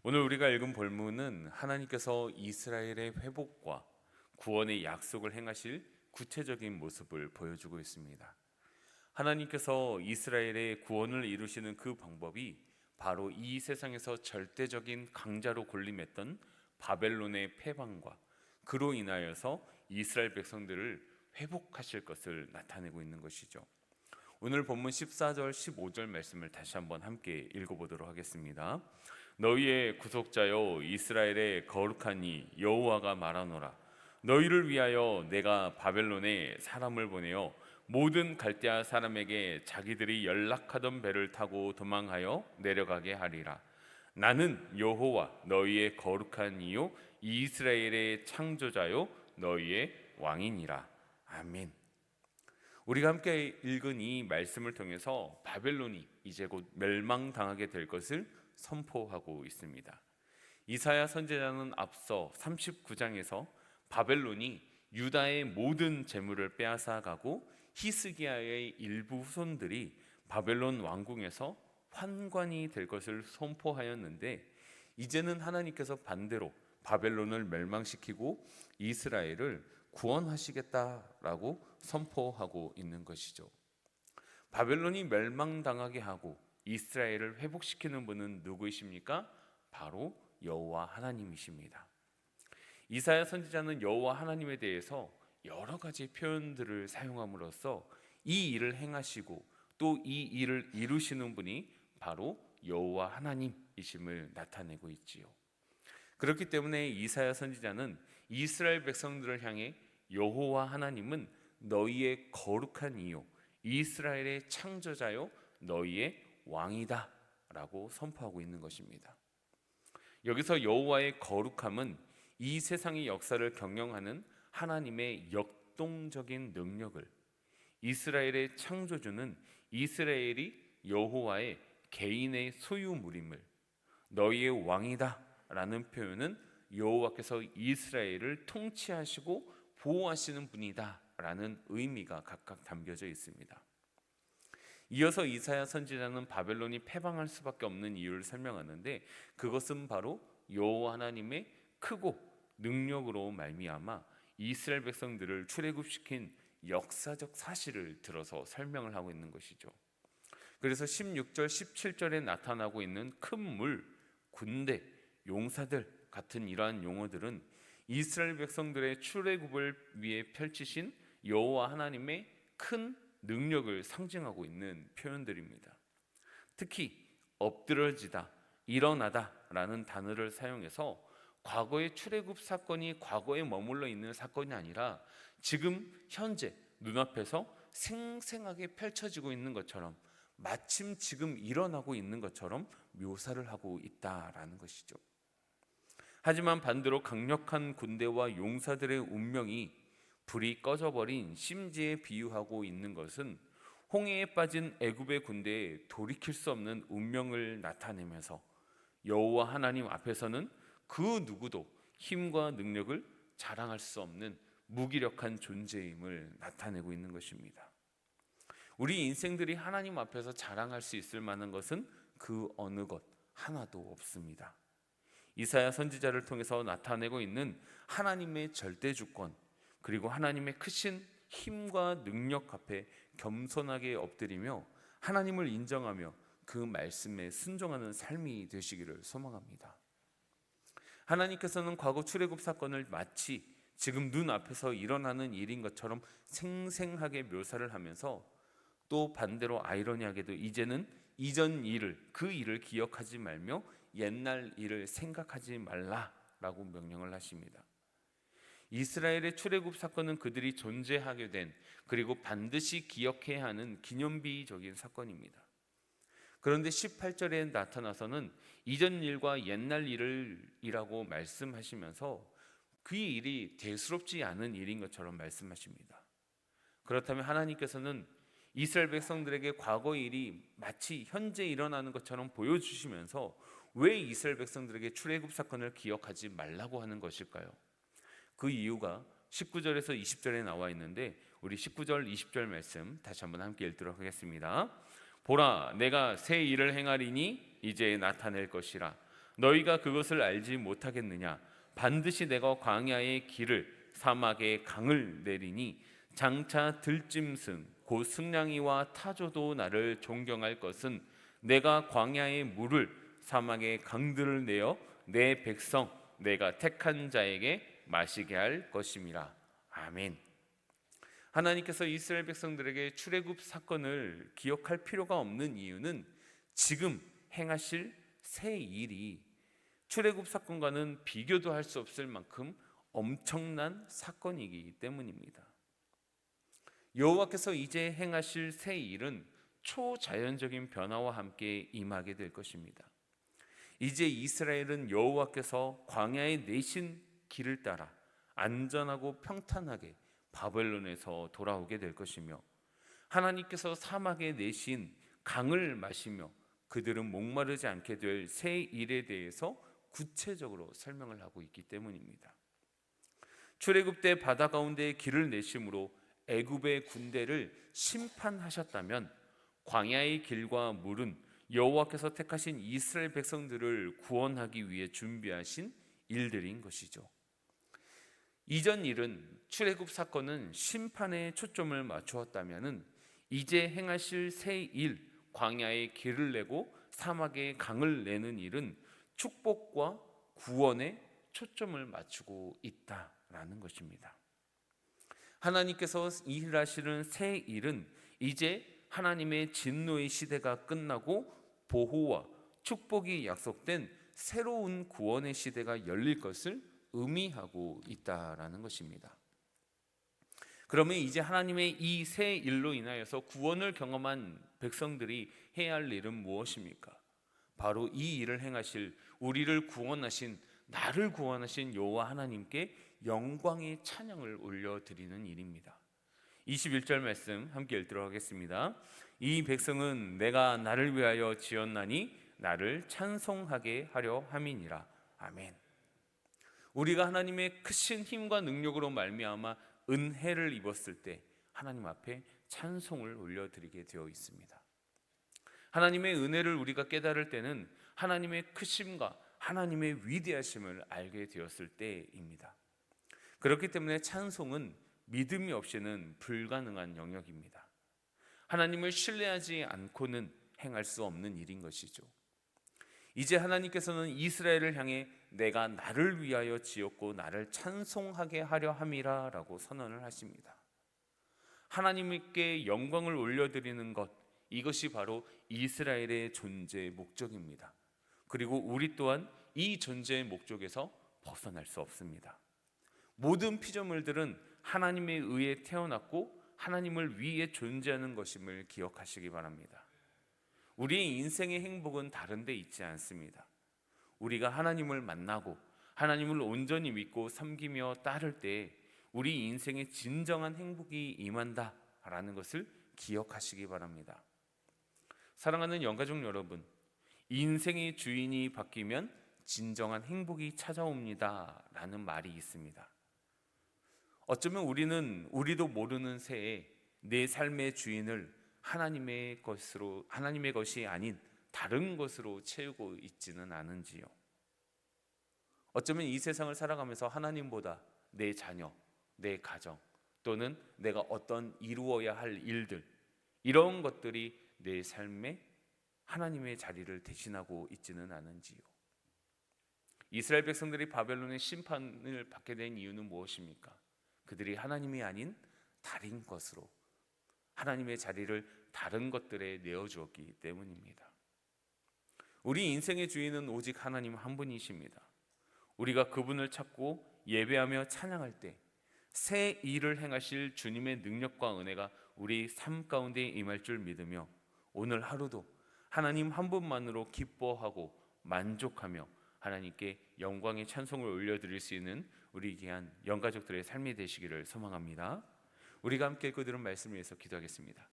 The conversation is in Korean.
오늘 우리가 읽은 본문은 하나님께서 이스라엘의 회복과 구원의 약속을 행하실 구체적인 모습을 보여주고 있습니다. 하나님께서 이스라엘의 구원을 이루시는 그 방법이 바로 이 세상에서 절대적인 강자로 군림했던 바벨론의 패방과 그로 인하여서 이스라엘 백성들을 회복하실 것을 나타내고 있는 것이죠. 오늘 본문 14절 15절 말씀을 다시 한번 함께 읽어보도록 하겠습니다. 너희의 구속자여 이스라엘의 거룩한 이 여호와가 말하노라. 너희를 위하여 내가 바벨론에 사람을 보내어 모든 갈대아 사람에게 자기들이 연락하던 배를 타고 도망하여 내려가게 하리라. 나는 여호와 너희의 거룩한 이요 이스라엘의 창조자요 너희의 왕이니라. 아멘. 우리가 함께 읽은 이 말씀을 통해서 바벨론이 이제 곧 멸망당하게 될 것을 선포하고 있습니다. 이사야 선지자는 앞서 39장에서 바벨론이 유다의 모든 재물을 빼앗아가고 히스기야의 일부 후손들이 바벨론 왕궁에서 환관이 될 것을 선포하였는데, 이제는 하나님께서 반대로 바벨론을 멸망시키고 이스라엘을 구원하시겠다라고 선포하고 있는 것이죠. 바벨론이 멸망당하게 하고 이스라엘을 회복시키는 분은 누구이십니까? 바로 여호와 하나님이십니다. 이사야 선지자는 여호와 하나님에 대해서 여러 가지 표현들을 사용함으로써 이 일을 행하시고 또 이 일을 이루시는 분이 바로 여호와 하나님이심을 나타내고 있지요. 그렇기 때문에 이사야 선지자는 이스라엘 백성들을 향해 여호와 하나님은 너희의 거룩한 이요 이스라엘의 창조자요 너희의 왕이다 라고 선포하고 있는 것입니다. 여기서 여호와의 거룩함은 이 세상의 역사를 경영하는 하나님의 역동적인 능력을, 이스라엘의 창조주는 이스라엘이 여호와의 개인의 소유물임을, 너희의 왕이다 라는 표현은 여호와께서 이스라엘을 통치하시고 보호하시는 분이다 라는 의미가 각각 담겨져 있습니다. 이어서 이사야 선지자는 바벨론이 패방할 수밖에 없는 이유를 설명하는데, 그것은 바로 여호와 하나님의 크고 능력으로 말미암아 이스라엘 백성들을 출애굽시킨 역사적 사실을 들어서 설명을 하고 있는 것이죠. 그래서 16절 17절에 나타나고 있는 큰 물, 군대, 용사들 같은 이러한 용어들은 이스라엘 백성들의 출애굽을 위해 펼치신 여호와 하나님의 큰 능력을 상징하고 있는 표현들입니다. 특히 엎드러지다, 일어나다 라는 단어를 사용해서 과거의 출애굽 사건이 과거에 머물러 있는 사건이 아니라 지금 현재 눈앞에서 생생하게 펼쳐지고 있는 것처럼, 마침 지금 일어나고 있는 것처럼 묘사를 하고 있다라는 것이죠. 하지만 반대로 강력한 군대와 용사들의 운명이 불이 꺼져버린 심지에 비유하고 있는 것은 홍해에 빠진 애굽의 군대에 돌이킬 수 없는 운명을 나타내면서 여호와 하나님 앞에서는 그 누구도 힘과 능력을 자랑할 수 없는 무기력한 존재임을 나타내고 있는 것입니다. 우리 인생들이 하나님 앞에서 자랑할 수 있을 만한 것은 그 어느 것 하나도 없습니다. 이사야 선지자를 통해서 나타내고 있는 하나님의 절대 주권, 그리고 하나님의 크신 힘과 능력 앞에 겸손하게 엎드리며 하나님을 인정하며 그 말씀에 순종하는 삶이 되시기를 소망합니다. 하나님께서는 과거 출애굽 사건을 마치 지금 눈앞에서 일어나는 일인 것처럼 생생하게 묘사를 하면서, 또 반대로 아이러니하게도 이제는 이전 일을, 그 일을 기억하지 말며 옛날 일을 생각하지 말라라고 명령을 하십니다. 이스라엘의 출애굽 사건은 그들이 존재하게 된, 그리고 반드시 기억해야 하는 기념비적인 사건입니다. 그런데 18절에 나타나서는 이전 일과 옛날 일이라고 말씀하시면서 그 일이 대수롭지 않은 일인 것처럼 말씀하십니다. 그렇다면 하나님께서는 이스라엘 백성들에게 과거의 일이 마치 현재 일어나는 것처럼 보여주시면서 왜 이스라엘 백성들에게 출애굽 사건을 기억하지 말라고 하는 것일까요? 그 이유가 19절에서 20절에 나와 있는데, 우리 19절 20절 말씀 다시 한번 함께 읽도록 하겠습니다. 보라, 내가 새 일을 행하리니 이제 나타낼 것이라. 너희가 그것을 알지 못하겠느냐? 반드시 내가 광야의 길을 사막의 강을 내리니 장차 들짐승 곧 승냥이와 타조도 나를 존경할 것은 내가 광야의 물을 사막의 강들을 내어 내 백성 내가 택한 자에게 마시게 할 것임이라. 아멘. 하나님께서 이스라엘 백성들에게 출애굽 사건을 기억할 필요가 없는 이유는 지금 행하실 새 일이 출애굽 사건과는 비교도 할 수 없을 만큼 엄청난 사건이기 때문입니다. 여호와께서 이제 행하실 새 일은 초자연적인 변화와 함께 임하게 될 것입니다. 이제 이스라엘은 여호와께서 광야에 내신 길을 따라 안전하고 평탄하게 바벨론에서 돌아오게 될 것이며, 하나님께서 사막에 내신 강을 마시며 그들은 목마르지 않게 될 새 일에 대해서 구체적으로 설명을 하고 있기 때문입니다. 출애굽 때 바다 가운데 길을 내심으로 애굽의 군대를 심판하셨다면, 광야의 길과 물은 여호와께서 택하신 이스라엘 백성들을 구원하기 위해 준비하신 일들인 것이죠. 이전 일은 출애굽 사건은 심판에 초점을 맞추었다면, 이제 행하실 새 일, 광야의 길을 내고 사막의 강을 내는 일은 축복과 구원에 초점을 맞추고 있다라는 것입니다. 하나님께서 일하시는 새 일은 이제 하나님의 진노의 시대가 끝나고 보호와 축복이 약속된 새로운 구원의 시대가 열릴 것을 의미하고 있다라는 것입니다. 그러면 이제 하나님의 이 새 일로 인하여서 구원을 경험한 백성들이 해야 할 일은 무엇입니까? 바로 이 일을 행하실, 우리를 구원하신, 나를 구원하신 여호와 하나님께 영광의 찬양을 올려드리는 일입니다. 21절 말씀 함께 읽도록 하겠습니다. 이 백성은 내가 나를 위하여 지었나니 나를 찬송하게 하려 함이니라. 아멘. 우리가 하나님의 크신 힘과 능력으로 말미암아 은혜를 입었을 때 하나님 앞에 찬송을 올려드리게 되어 있습니다. 하나님의 은혜를 우리가 깨달을 때는 하나님의 크심과 하나님의 위대하심을 알게 되었을 때입니다. 그렇기 때문에 찬송은 믿음이 없이는 불가능한 영역입니다. 하나님을 신뢰하지 않고는 행할 수 없는 일인 것이죠. 이제 하나님께서는 이스라엘을 향해 내가 나를 위하여 지었고 나를 찬송하게 하려 함이라 라고 선언을 하십니다. 하나님께 영광을 올려드리는 것, 이것이 바로 이스라엘의 존재의 목적입니다. 그리고 우리 또한 이 존재의 목적에서 벗어날 수 없습니다. 모든 피조물들은 하나님에 의해 태어났고 하나님을 위해 존재하는 것임을 기억하시기 바랍니다. 우리의 인생의 행복은 다른 데 있지 않습니다. 우리가 하나님을 만나고 하나님을 온전히 믿고 섬기며 따를 때 우리 인생의 진정한 행복이 임한다라는 것을 기억하시기 바랍니다. 사랑하는 영가족 여러분, 인생의 주인이 바뀌면 진정한 행복이 찾아옵니다 라는 말이 있습니다. 어쩌면 우리도 모르는 새에 내 삶의 주인을 하나님의 것이 아닌 다른 것으로 채우고 있지는 않은지요. 어쩌면 이 세상을 살아가면서 하나님보다 내 자녀, 내 가정, 또는 내가 어떤 이루어야 할 일들, 이런 것들이 내 삶에 하나님의 자리를 대신하고 있지는 않은지요. 이스라엘 백성들이 바벨론의 심판을 받게 된 이유는 무엇입니까? 그들이 하나님이 아닌 다른 것으로 하나님의 자리를 다른 것들에 내어주었기 때문입니다. 우리 인생의 주인은 오직 하나님 한 분이십니다. 우리가 그분을 찾고 예배하며 찬양할 때 새 일을 행하실 주님의 능력과 은혜가 우리 삶 가운데 임할 줄 믿으며, 오늘 하루도 하나님 한 분만으로 기뻐하고 만족하며 하나님께 영광의 찬송을 올려드릴 수 있는 우리 귀한 영가족들의 삶이 되시기를 소망합니다. 우리가 함께 읽고 들은 말씀을 위해서 기도하겠습니다.